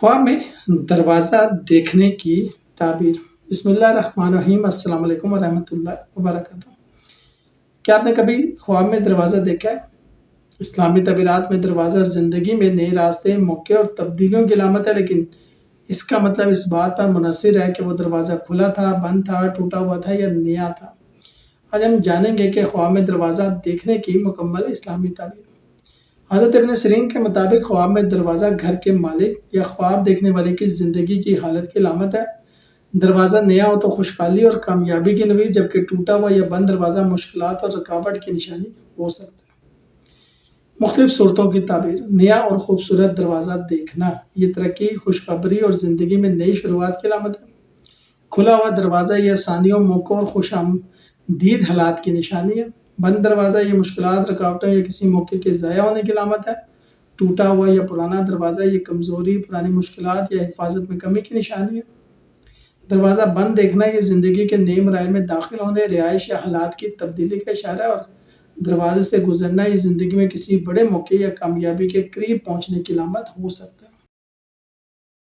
ख्वाब में दरवाज़ा देखने की ताबीर। बिस्मिल्लाहिर्रहमानिर्रहीम। अस्सलाम वालेकुम वरहमतुल्लाहि वबरकातुहू। क्या आपने कभी ख्वाब में दरवाज़ा देखा है? इस्लामी तबीरात में दरवाज़ा ज़िंदगी में नए रास्ते, मौके और तब्दीलियों की अलामत है, लेकिन इसका मतलब इस बात पर मुनहसर है कि वो दरवाज़ा खुला था, बंद था, टूटा हुआ था या नया था। आज हम जानेंगे कि ख्वाब में दरवाज़ा देखने की मुकम्मल इस्लामी ताबीर। हज़रत इब्न सीरीन के मुताबिक ख्वाब में दरवाज़ा घर के मालिक या ख्वाब देखने वाले की ज़िंदगी की हालत की अलामत है। दरवाज़ा नया हो तो खुशहाली और कामयाबी की नवीद, जबकि टूटा हुआ या बंद दरवाज़ा मुश्किलात और रुकावट की निशानी हो सकता है। मुख्तलिफ सूरतों की ताबीर। नया और खूबसूरत दरवाज़ा देखना ये तरक्की, खुशखबरी और ज़िंदगी में नई शुरुआत की अलामत है। खुला हुआ दरवाज़ा ये आसानियों, मौक़ों और खुशामदीद हालात की निशानी है। बंद दरवाज़ा ये मुश्किलात, रुकावटों या किसी मौके के ज़ाया होने की अलामत है। टूटा हुआ या पुराना दरवाज़ा ये कमज़ोरी, पुरानी मुश्किलात या हिफाजत में कमी की निशानी है। दरवाज़ा बंद देखना ये ज़िंदगी के नए मराहिल में दाखिल होने, रिहाइश या हालात की तब्दीली का इशारा है, और दरवाज़े से गुजरना ये ज़िंदगी में किसी बड़े मौके या कामयाबी के करीब पहुँचने की अलामत हो सकता है।